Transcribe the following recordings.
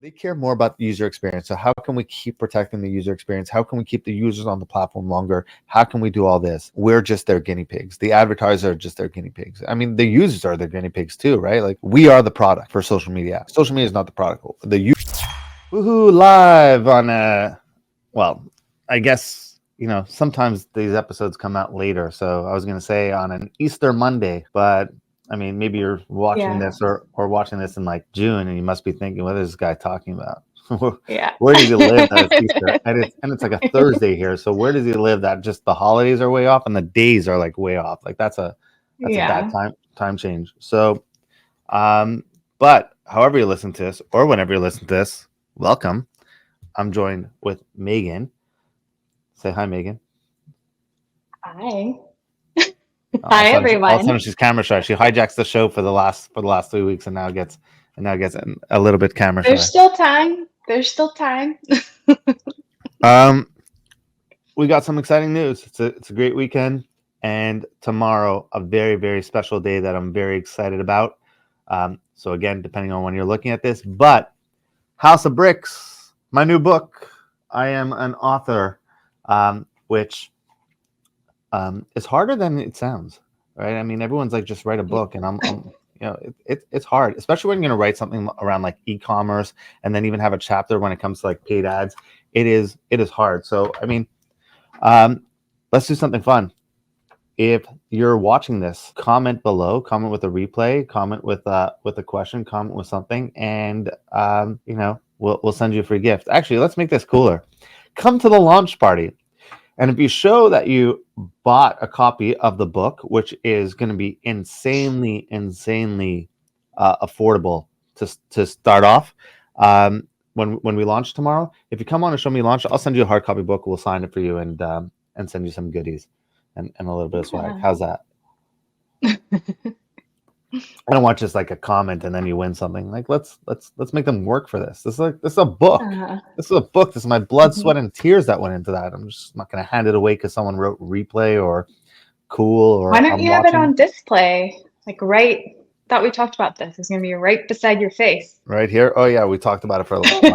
They care more about the user experience. So how can we keep protecting the user experience? How can we keep the users on the platform longer? How can we do all this? We're just their guinea pigs. The advertisers are just their guinea pigs. I mean, the users are their guinea pigs too, right? Like we are the product for social media. Social media is not the product. Woohoo, live on well, I guess, sometimes these episodes come out later. So I was going to say on an Easter Monday, but I mean, maybe you're watching this or watching this in like June, and you must be thinking, what is this guy talking about? Where does he live that it's Easter? And it's like a Thursday here. So where does he live that just the holidays are way off and the days are like way off? Like that's a bad time change. So, but however you listen to this or whenever you listen to this, welcome. I'm joined with Megan. Say hi, Megan. Hi. Hi, everyone. All of a sudden, she's camera shy. She hijacks the show for the last 3 weeks, and now gets a little bit camera shy. There's still time. We got some exciting news. It's a great weekend, and tomorrow a very, very special day that I'm very excited about. So again, depending on when you're looking at this, but House of Bricks, my new book. I am an author, which is harder than it sounds, right? I mean, everyone's like, just write a book, and I'm it's hard, especially when you're going to write something around like e-commerce and then even have a chapter when it comes to like paid ads. It is hard. So, I mean, let's do something fun. If you're watching this, comment below, comment with a replay, comment with a question, comment with something, and we'll send you a free gift. Actually, let's make this cooler. Come to the launch party. And if you show that you bought a copy of the book, which is going to be insanely affordable to start off, when we launch tomorrow, if you come on and show me launch, I'll send you a hard copy book. We'll sign it for you and send you some goodies and a little bit of swag. How's that? I don't want just like a comment and then you win something. Like let's make them work for this. This is a book. This is a book. This is my blood, sweat, and tears that went into that. I'm just not going to hand it away because someone wrote replay or cool or. Why don't you have it on display? Like thought we talked about this. It's going to be right beside your face. Right here. Oh yeah, we talked about it for a last.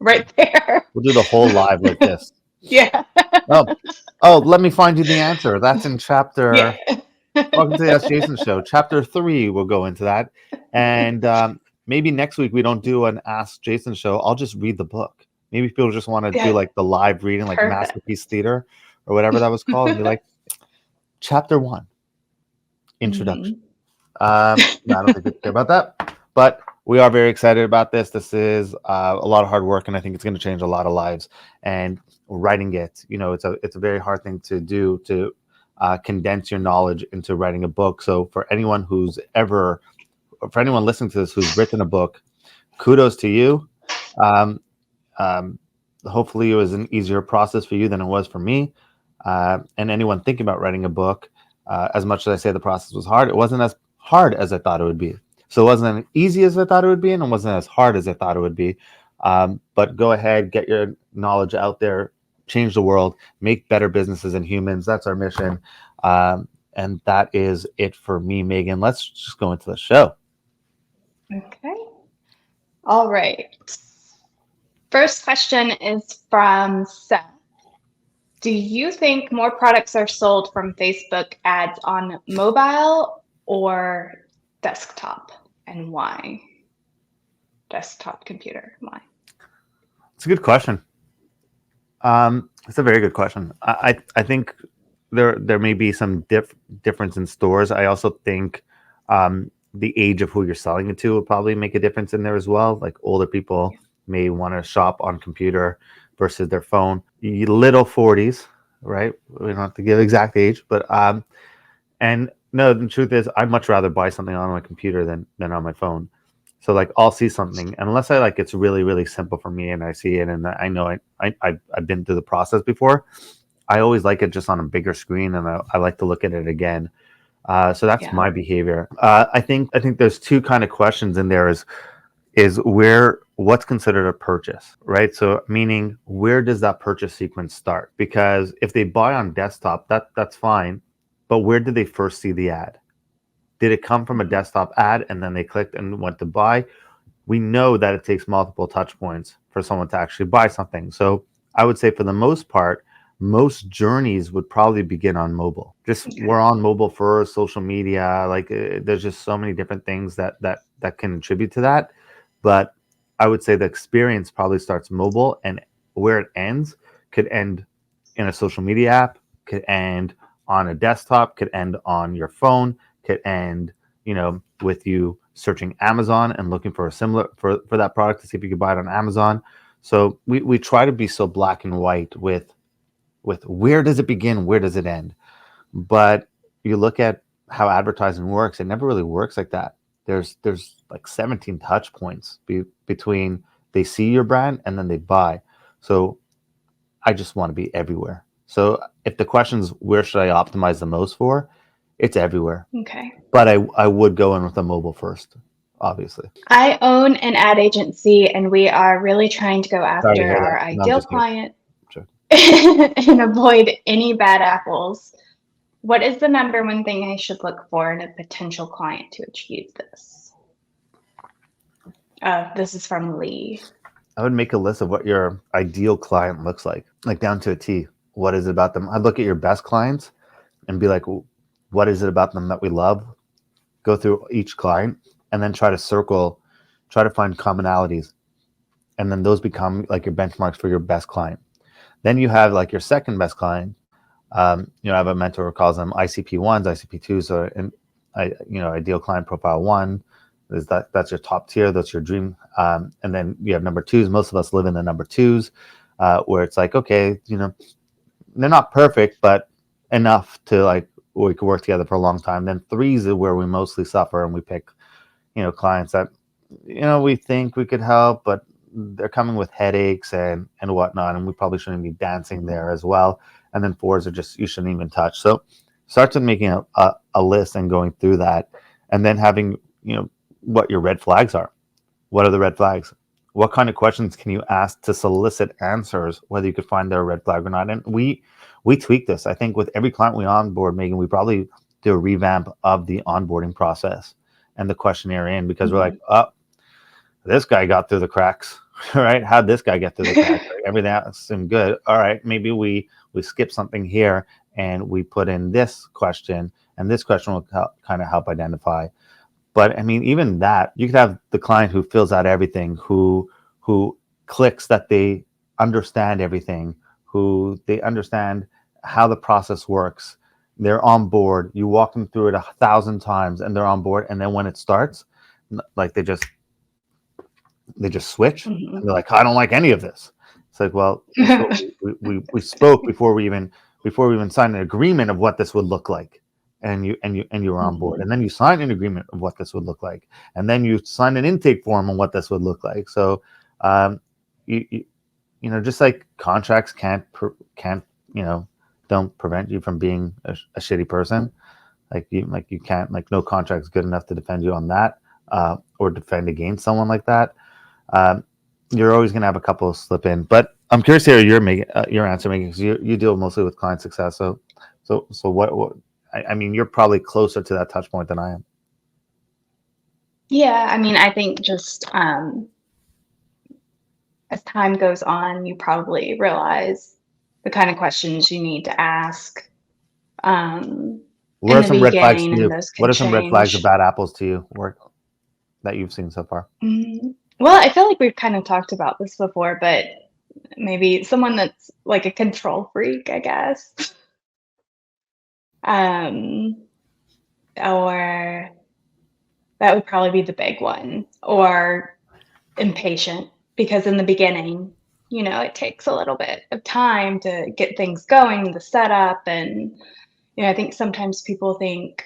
Right there. We'll do the whole live like this. Yeah. Oh, let me find you the answer. That's in chapter. Yeah. Welcome to the Ask Jason show. Chapter 3, we'll go into that. And maybe next week we don't do an Ask Jason show. I'll just read the book. Maybe people just want to do like the live reading, like Masterpiece Theater or whatever that was called. And be like, Chapter 1, Introduction. I don't think we care about that. But we are very excited about this. This is a lot of hard work, and I think it's going to change a lot of lives. And writing it, it's a very hard thing to do, to condense your knowledge into writing a book. So for anyone listening to this who's written a book, kudos to you. Hopefully it was an easier process for you than it was for me. And anyone thinking about writing a book, as much as I say the process was hard, it wasn't as hard as I thought it would be. So it wasn't as easy as I thought it would be, and it wasn't as hard as I thought it would be. But go ahead, get your knowledge out there, change the world, make better businesses and humans. That's our mission. And that is it for me, Megan. Let's just go into the show. Okay. All right. First question is from Seth. Do you think more products are sold from Facebook ads on mobile or desktop, and why? Desktop computer, why? It's a good question. It's a very good question. I think there may be some difference in stores. I also think the age of who you're selling it to will probably make a difference in there as well. Like older people may want to shop on computer versus their phone. Little 40s, right? We don't have to give exact age, but and no, the truth is I'd much rather buy something on my computer than on my phone. So like I'll see something, unless I like it's really, really simple for me and I see it and I know I've been through the process before. I always like it just on a bigger screen, and I like to look at it again. So that's my behavior. I think there's two kind of questions in there is what's considered a purchase, right? So meaning where does that purchase sequence start? Because if they buy on desktop, that's fine. But where did they first see the ad? Did it come from a desktop ad and then they clicked and went to buy? we know that it takes multiple touch points for someone to actually buy something. So I would say for the most part, most journeys would probably begin on mobile. Just we're on mobile for social media. Like there's just so many different things that can contribute to that. But I would say the experience probably starts mobile, and where it ends could end in a social media app, could end on a desktop, could end on your phone, could end, with you searching Amazon and looking for a similar for that product to see if you could buy it on Amazon. So we try to be so black and white with where does it begin, where does it end. But you look at how advertising works, it never really works like that. There's like 17 touch points between they see your brand and then they buy. So I just want to be everywhere. So if the question's where should I optimize the most for, it's everywhere. Okay. But I would go in with a mobile first, obviously. I own an ad agency, and we are really trying to go Sorry to after hear our that. No, I'm ideal just kidding. client Sure. and avoid any bad apples. What is the number one thing I should look for in a potential client to achieve this? This is from Lee. I would make a list of what your ideal client looks like down to a T. What is it about them? I'd look at your best clients and be like, what is it about them that we love? Go through each client and then try to find commonalities. And then those become like your benchmarks for your best client. Then you have like your second best client. I have a mentor who calls them ICP1s, ICP2s, or ideal client profile 1. That's your top tier. That's your dream. And then you have number 2s. Most of us live in the number 2s, where it's like, okay, they're not perfect, but enough to like we could work together for a long time. Then 3s are where we mostly suffer, and we pick, clients that, we think we could help, but they're coming with headaches and whatnot, and we probably shouldn't be dancing there as well. And then 4s are just you shouldn't even touch. So start to making a list and going through that, and then having what your red flags are. What are the red flags? What kind of questions can you ask to solicit answers, whether you could find their red flag or not? And we tweak this. I think with every client we onboard, Megan, we probably do a revamp of the onboarding process and the questionnaire because we're like, oh, this guy got through the cracks, right? How'd this guy get through the cracks? Like, everything else seemed good. All right, maybe we skip something here and we put in this question, and this question will kind of help identify. But I mean, even that, you could have the client who fills out everything, who clicks that they understand everything, who they understand how the process works. They're on board. You walk them through it 1,000 times, and they're on board. And then when it starts, like they just switch. Mm-hmm. And they're like, I don't like any of this. It's like, well, we spoke before we even signed an agreement of what this would look like. And you were on board, and then you sign an agreement of what this would look like, and then you sign an intake form on what this would look like. So, just like contracts can't don't prevent you from being a shitty person. Like you can't, like, no contract's good enough to defend you on that, or defend against someone like that. You're always gonna have a couple slip in. But I'm curious to hear your answer, Megan, because you deal mostly with client success. So what? I mean, you're probably closer to that touch point than I am. Yeah, I mean, I think just as time goes on, you probably realize the kind of questions you need to ask. What are some red flags to you? What are some red flags of bad apples to you that you've seen so far? Well, I feel like we've kind of talked about this before, but maybe someone that's like a control freak, I guess. Or that would probably be the big one, or impatient, because in the beginning, it takes a little bit of time to get things going, the setup. And, I think sometimes people think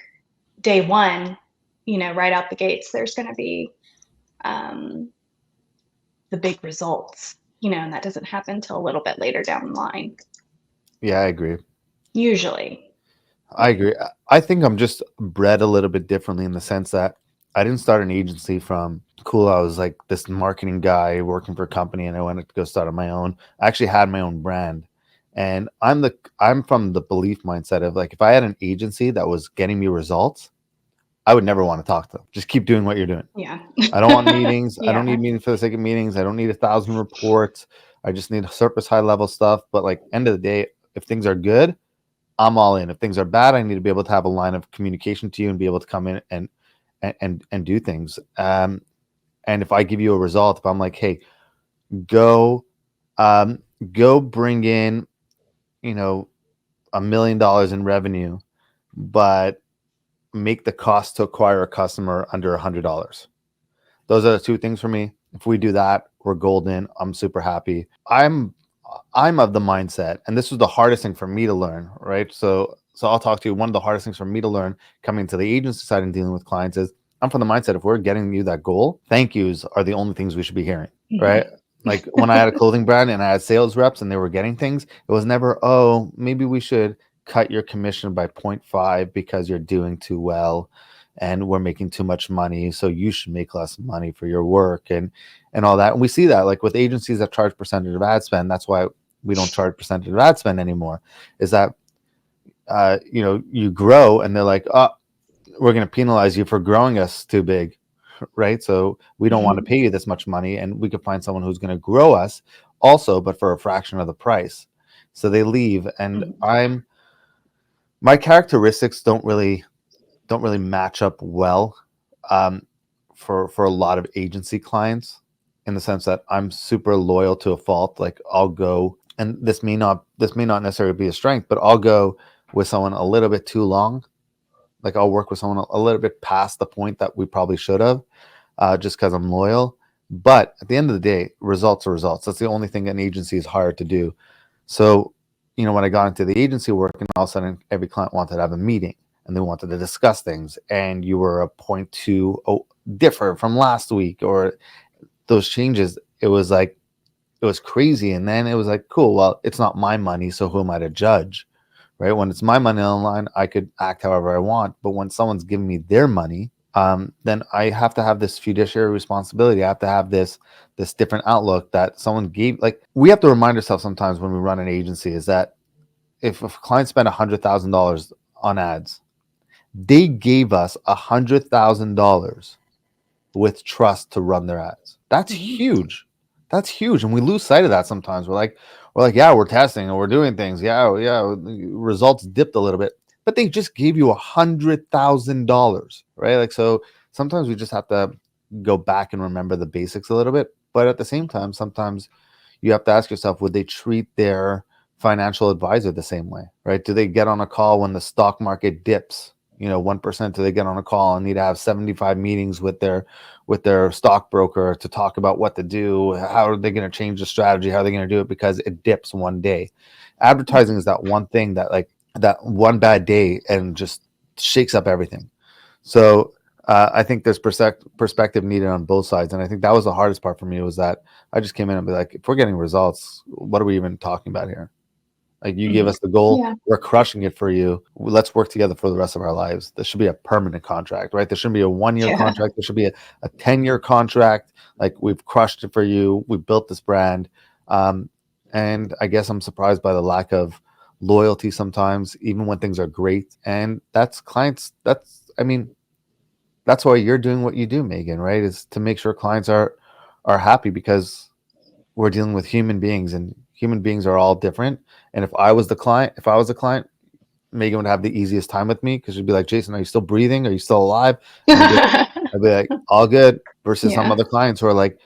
day one, right out the gates, there's going to be the big results, and that doesn't happen till a little bit later down the line. Yeah, I agree. Usually. I agree. I think I'm just bred a little bit differently in the sense that I didn't start an agency from cool. I was like this marketing guy working for a company, and I wanted to go start on my own. I actually had my own brand, and I'm from the belief mindset of like, if I had an agency that was getting me results, I would never want to talk to them. Just keep doing what you're doing. Yeah. I don't want meetings. I don't Yeah. need meetings for the sake of meetings. I don't need 1,000 reports. I just need surface high level stuff. But like end of the day, if things are good, I'm all in. If things are bad, I need to be able to have a line of communication to you and be able to come in and do things. And if I give you a result, if I'm like, hey, go go bring in, you know, $1 million in revenue, but make the cost to acquire a customer under $100. Those are the two things for me. If we do that, we're golden. I'm super happy. I'm of the mindset, and this was the hardest thing for me to learn, right? So I'll talk to you. One of the hardest things for me to learn coming to the agency side and dealing with clients is I'm from the mindset, if we're getting you that goal, thank yous are the only things we should be hearing, right? Like when I had a clothing brand and I had sales reps and they were getting things, it was never, oh, maybe we should cut your commission by 0.5 because you're doing too well and we're making too much money, so you should make less money for your work and all that. And we see that like with agencies that charge percentage of ad spend. That's why we don't charge percentage of ad spend anymore, is that you know, you grow and they're like, oh, we're going to penalize you for growing us too big, right? So we don't want to pay you this much money, and we could find someone who's going to grow us also, but for a fraction of the price. So they leave, and my characteristics don't really match up well for a lot of agency clients, in the sense that I'm super loyal to a fault. Like I'll go, and this may not necessarily be a strength, but I'll go with someone a little bit too long. Like I'll work with someone a little bit past the point that we probably should have, just because I'm loyal. But at the end of the day, results are results. That's the only thing an agency is hired to do. So, you know, when I got into the agency work, and all of a sudden every client wanted to have a meeting and they wanted to discuss things, and you were a point to differ from last week, or those changes, it was like, it was crazy. And then it was like, cool, well, it's not my money, so who am I to judge? Right? When it's my money on the line, I could act however I want. But when someone's giving me their money, then I have to have this fiduciary responsibility. I have to have this different outlook that someone gave. Like we have to remind ourselves sometimes when we run an agency, is that if a client spent $100,000 on ads, they gave us $100,000 with trust to run their ads. That's huge. That's huge. And we lose sight of that sometimes. We're like, yeah, we're testing and we're doing things. Yeah, results dipped a little bit, but they just gave you $100,000, right? Like, so sometimes we just have to go back and remember the basics a little bit. But at the same time, sometimes you have to ask yourself, would they treat their financial advisor the same way, right? Do they get on a call when the stock market dips, 1%? Do they get on a call and need to have 75 meetings with their stockbroker to talk about what to do? How are they going to change the strategy? How are they going to do it because it dips one day? Advertising is that one thing that, like, that one bad day and just shakes up everything. So I think there's perspective needed on both sides. And I think that was the hardest part for me, was that I just came in and be like, if we're getting results, what are we even talking about here? Like, you give us the goal, we're crushing it for you. Let's work together for the rest of our lives. This should be a permanent contract, right? There shouldn't be a 1-year contract. There should be a 10-year contract. Like, we've crushed it for you. We built this brand. And I guess I'm surprised by the lack of loyalty sometimes, even when things are great. And that's clients. That's why you're doing what you do, Megan, right? Is to make sure clients are happy, because we're dealing with human beings, and human beings are all different. And if I was the client, Megan would have the easiest time with me, because she'd be like, Jason, are you still breathing? Are you still alive? I'd be like, all good. Versus some other clients who are like,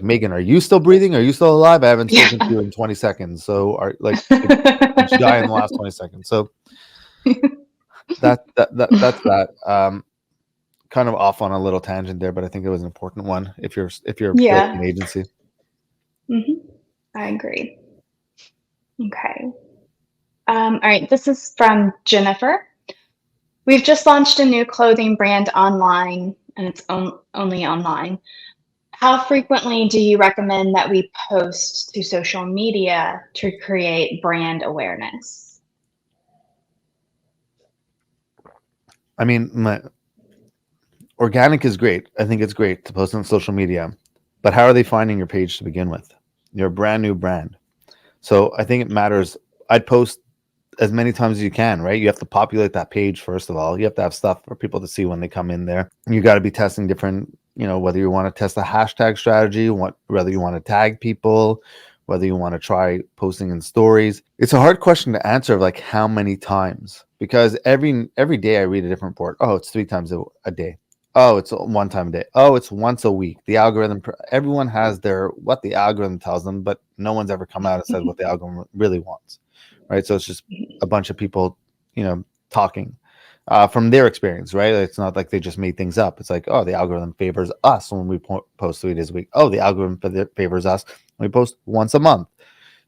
Megan, are you still breathing? Are you still alive? I haven't spoken to you in 20 seconds. So did you die in the last 20 seconds? So that's that. Kind of off on a little tangent there, but I think it was an important one if you're building an agency. I agree. Okay. All right. This is from Jennifer. We've just launched a new clothing brand online, and it's only online. How frequently do you recommend that we post to social media to create brand awareness? I mean, organic is great. I think it's great to post on social media, but how are they finding your page to begin with? You're a brand new brand. So I think it matters. I'd post as many times as you can, right? You have to populate that page first of all. You have to have stuff for people to see when they come in there. You got to be testing different, whether you want to test a hashtag strategy, whether you want to tag people, whether you want to try posting in stories. It's a hard question to answer of like how many times, because every day I read a different report. Oh, it's 3 times a day. Oh, it's 1 time a day. Oh, it's once a week. The algorithm, everyone has what the algorithm tells them, but no one's ever come out and said what the algorithm really wants, right? So it's just a bunch of people, talking from their experience, right? It's not like they just made things up. It's like, oh, the algorithm favors us when we post 3 days a week. Oh, the algorithm favors us when we post once a month.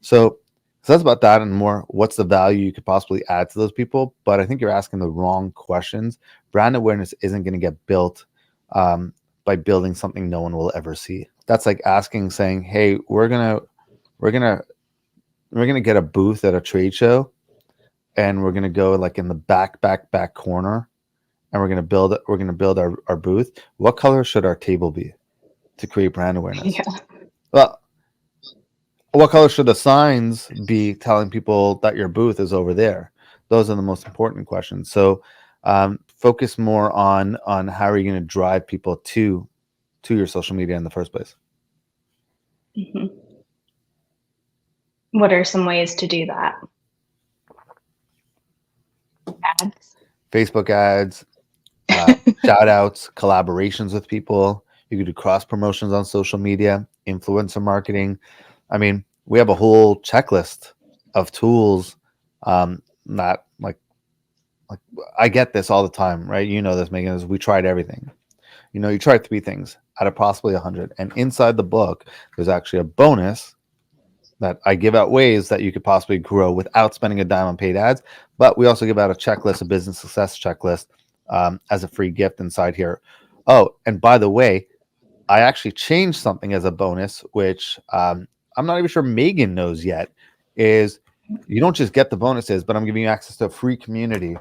So that's about that and more. What's the value you could possibly add to those people? But I think you're asking the wrong questions. Brand awareness isn't going to get built by building something no one will ever see. That's like saying, "Hey, we're gonna get a booth at a trade show, and we're gonna go like in the back corner, and we're gonna build our booth. What color should our table be to create brand awareness? Yeah. Well, what color should the signs be telling people that your booth is over there? Those are the most important questions. So focus more on how are you going to drive people to your social media in the first place. Mm-hmm. What are some ways to do that? Ads. Facebook ads, shout outs, collaborations with people. You could do cross promotions on social media, influencer marketing. I mean, we have a whole checklist of tools that like I get this all the time, right? You know this, Megan, is we tried everything. You tried 3 things out of possibly 100. And inside the book, there's actually a bonus that I give out ways that you could possibly grow without spending a dime on paid ads. But we also give out a checklist, a business success checklist as a free gift inside here. Oh, and by the way, I actually changed something as a bonus, which I'm not even sure Megan knows yet, is you don't just get the bonuses, but I'm giving you access to a free community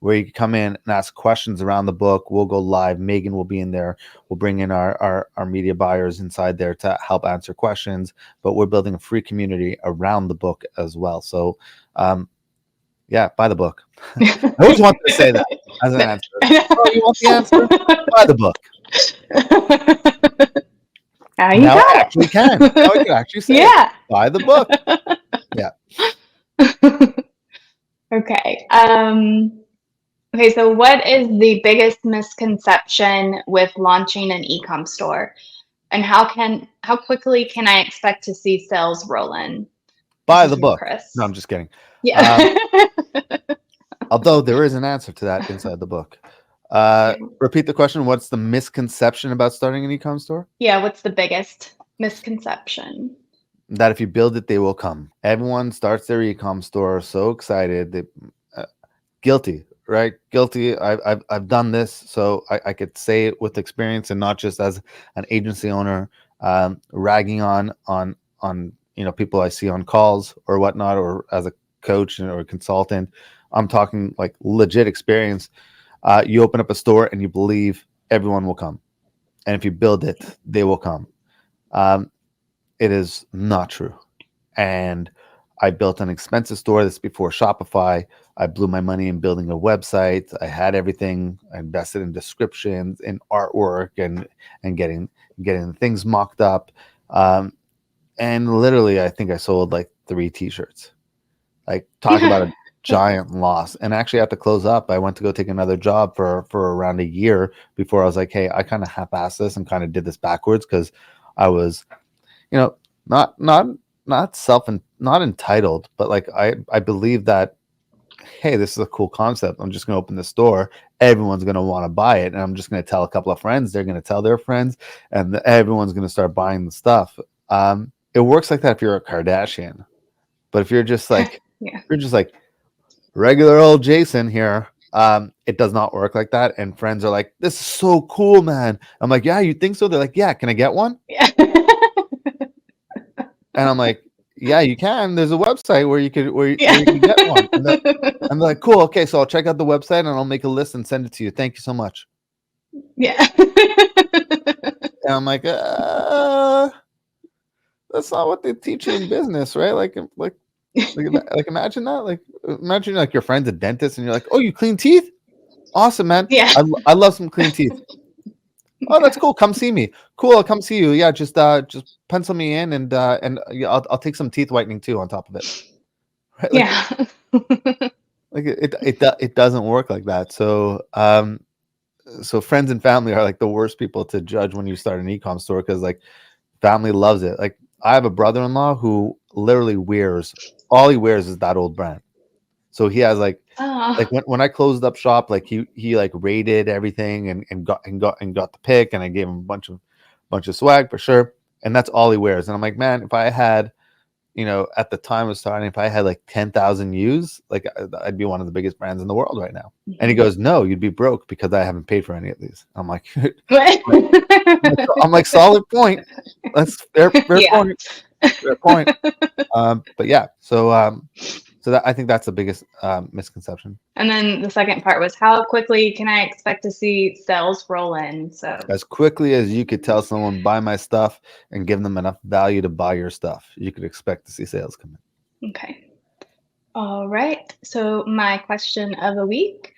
where you can come in and ask questions around the book. We'll go live. Megan will be in there. We'll bring in our media buyers inside there to help answer questions, but we're building a free community around the book as well. So, yeah, buy the book. I always wanted to say that as an answer. Oh, you want the answer? Buy the book. Now you Now got I actually can. Now I can actually say Yeah. it. Buy the book. Yeah. Okay. Okay, so what is the biggest misconception with launching an e-com store? And how quickly can I expect to see sales roll in? Buy This is the from book. Chris. No, I'm just kidding. Yeah. Although there is an answer to that inside the book. Repeat the question. What's the misconception about starting an e-com store? Yeah, what's the biggest misconception? That if you build it, they will come. Everyone starts their e-com store so excited. They guilty, right? Guilty. I've done this, so I could say it with experience and not just as an agency owner, ragging on people I see on calls or whatnot, or as a coach or a consultant. I'm talking like legit experience. You open up a store and you believe everyone will come, and if you build it, they will come. It is not true. And I built an expensive store. This before Shopify. I blew my money in building a website. I had everything. I invested in descriptions, in artwork, and getting things mocked up. And literally, I think I sold like 3 T-shirts. Like, talk about a giant loss. And actually, at the close up, I went to go take another job for around a year before I was like, hey, I kind of half-assed this and kind of did this backwards because I was, not not entitled, but like I believe that, hey, this is a cool concept. I'm just going to open the store. Everyone's going to want to buy it. And I'm just going to tell a couple of friends. They're going to tell their friends. And everyone's going to start buying the stuff. It works like that if you're a Kardashian. But if you're just like, Yeah. you're just like regular old Jason here, it does not work like that. And friends are like, this is so cool, man. I'm like, yeah, you think so? They're like, yeah, can I get one? Yeah. And I'm like, yeah, you can. There's a website where you can get one. And they're like, cool. Okay, so I'll check out the website and I'll make a list and send it to you. Thank you so much. Yeah. And I'm like, that's not what they teach you in business, right? Like Like imagine that. Like imagine like your friend's a dentist and you're like, oh, you clean teeth? Awesome, man. Yeah. I love some clean teeth. Oh, that's cool. Come see me. Cool. I'll come see you. Yeah, just pencil me in and yeah, I'll take some teeth whitening too on top of it. Right? Like Yeah. like it doesn't work like that. So friends and family are like the worst people to judge when you start an e-com store because like family loves it. Like I have a brother-in-law who literally wears all he wears is that old brand. So he has like Oh. when I closed up shop, like he like rated everything and got the pick, and I gave him a bunch of swag for sure. And that's all he wears. And I'm like, man, if I had, at the time of starting, if I had like 10,000 views, like I'd be one of the biggest brands in the world right now. And he goes, no, you'd be broke because I haven't paid for any of these. I'm like, I'm like, solid point. That's fair point. Fair point. But yeah, so that I think that's the biggest misconception. And then the second part was, how quickly can I expect to see sales roll in? So As quickly as you could tell someone buy my stuff and give them enough value to buy your stuff, you could expect to see sales come in. okay. All right. So my question of the week: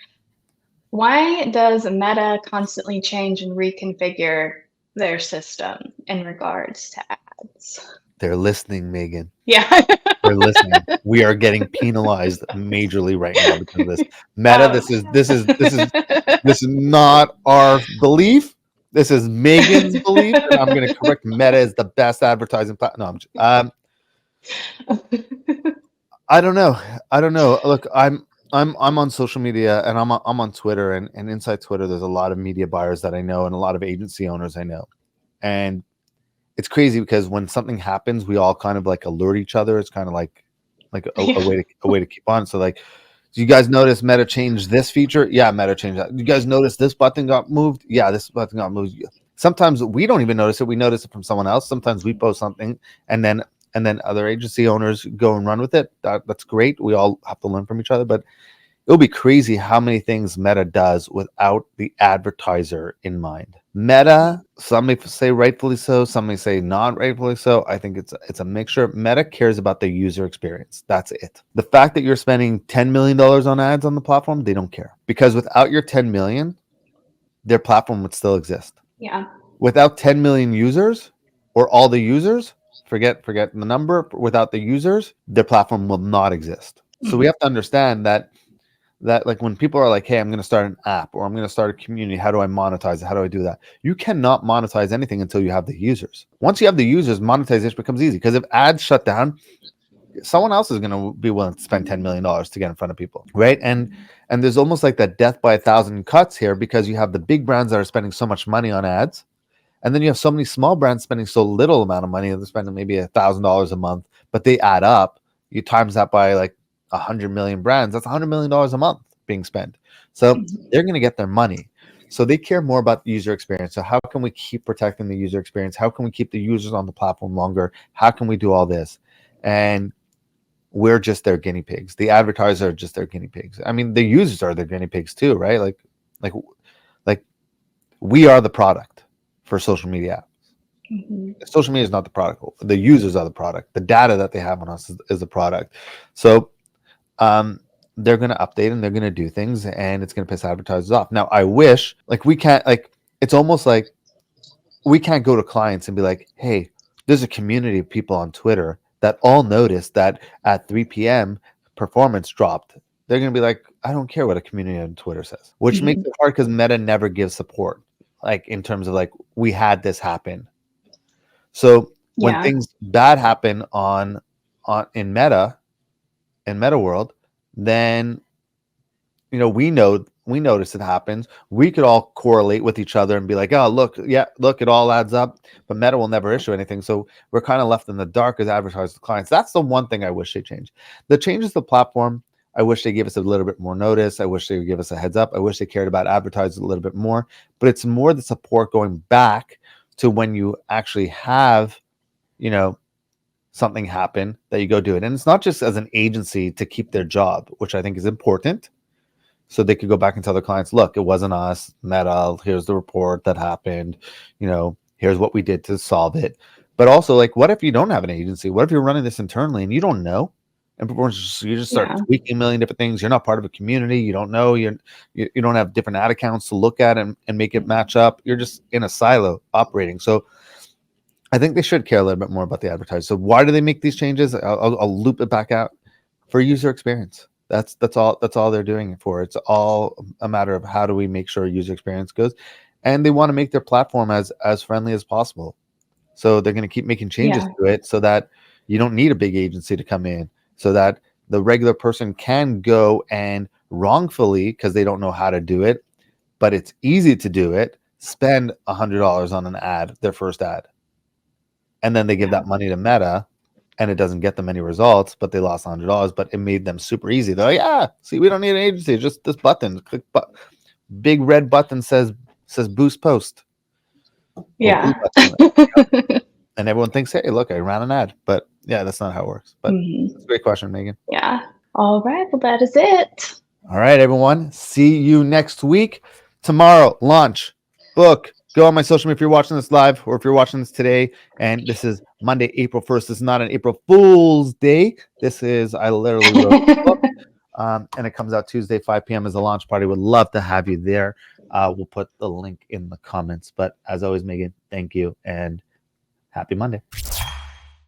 why does Meta constantly change and reconfigure their system in regards to ads? They're listening, Megan. Yeah. They're listening. We are getting penalized majorly right now because of this. Meta, this is not our belief. This is Megan's belief, and I'm going to correct. Meta is the best advertising platform. No, I don't know. Look, I'm on social media and I'm on Twitter and inside Twitter there's a lot of media buyers that I know and a lot of agency owners I know. And it's crazy because when something happens, we all kind of like alert each other. It's kind of like a way to keep on. So like, do you guys notice Meta changed this feature? Yeah, Meta changed that. You guys notice this button got moved? Yeah, this button got moved. Sometimes we don't even notice it. We notice it from someone else. Sometimes we post something and then other agency owners go and run with it. That's great. We all have to learn from each other, but it'll be crazy how many things Meta does without the advertiser in mind. Meta, some may say rightfully so, some may say not rightfully so. I think it's a mixture. Meta cares about the user experience. That's it. The fact that you're spending $10 million on ads on the platform, they don't care. Because without your 10 million, their platform would still exist. Yeah. Without 10 million users or all the users, forget the number, without the users, their platform will not exist. So we have to understand that like when people are like, hey, I'm going to start an app or I'm going to start a community, how do I monetize it? How do I do that? You cannot monetize anything until you have the users. Once you have the users, monetization becomes easy because if ads shut down, someone else is going to be willing to spend $10 million to get in front of people, right? And there's almost like that death by 1,000 cuts here because you have the big brands that are spending so much money on ads. And then you have so many small brands spending so little amount of money. They're spending maybe $1,000 a month, but they add up. You times that by like 100 million brands. That's $100 million a month being spent. So they're going to get their money. So they care more about the user experience. So how can we keep protecting the user experience? How can we keep the users on the platform longer? How can we do all this? And we're just their guinea pigs. The advertisers are just their guinea pigs. I mean, the users are their guinea pigs too, right? Like we are the product for social media apps. Mm-hmm. Social media is not the product. The users are the product. The data that they have on us is the product. So they're going to update and they're going to do things and it's going to piss advertisers off. Now, I wish we can't it's almost like we can't go to clients and be like, hey, there's a community of people on Twitter that all noticed that at 3 p.m. performance dropped. They're going to be like, I don't care what a community on Twitter says, which makes it hard because Meta never gives support. Like in terms of like, we had this happen. So when things bad happen in Meta world, then we notice it happens. We could all correlate with each other and be like, oh, look, it all adds up. But Meta will never issue anything. So we're kind of left in the dark as advertisers to clients. That's the one thing I wish they changed. The changes to the platform, I wish they gave us a little bit more notice. I wish they would give us a heads up. I wish they cared about advertisers a little bit more. But it's more the support going back to when you actually have, something happen that you go do it. And it's not just as an agency to keep their job, which I think is important. So they could go back and tell their clients, look, it wasn't us, Meta, here's the report that happened. Here's what we did to solve it. But also, like, what if you don't have an agency? What if you're running this internally and you don't know? and performance. You just start Yeah. tweaking a million different things. You're not part of a community. You don't know. You don't have different ad accounts to look at and make it match up. You're just in a silo operating. So I think they should care a little bit more about the advertisers. So why do they make these changes? I'll loop it back out for user experience. That's all they're doing it for. It's all a matter of how do we make sure user experience goes, and they want to make their platform as friendly as possible. So they're going to keep making changes to it so that you don't need a big agency to come in, so that the regular person can go and wrongfully, because they don't know how to do it, but it's easy to do it, spend $100 on an ad, their first ad. And then they give that money to Meta, and it doesn't get them any results, but they lost $100, but it made them super easy. They're like, yeah, see, we don't need an agency, just this button. Click big red button says boost post. Yeah. And everyone thinks, hey, look, I ran an ad. But yeah, that's not how it works. But it's a great question, Megan. Yeah. All right. Well, that is it. All right, everyone. See you next week. Tomorrow, launch, book. Go on my social media if you're watching this live or if you're watching this today. And this is Monday, April 1st. This is not an April Fool's Day. This is, I literally wrote the book. And it comes out Tuesday, 5 p.m. as a launch party. Would love to have you there. We'll put the link in the comments. But as always, Megan, thank you and happy Monday.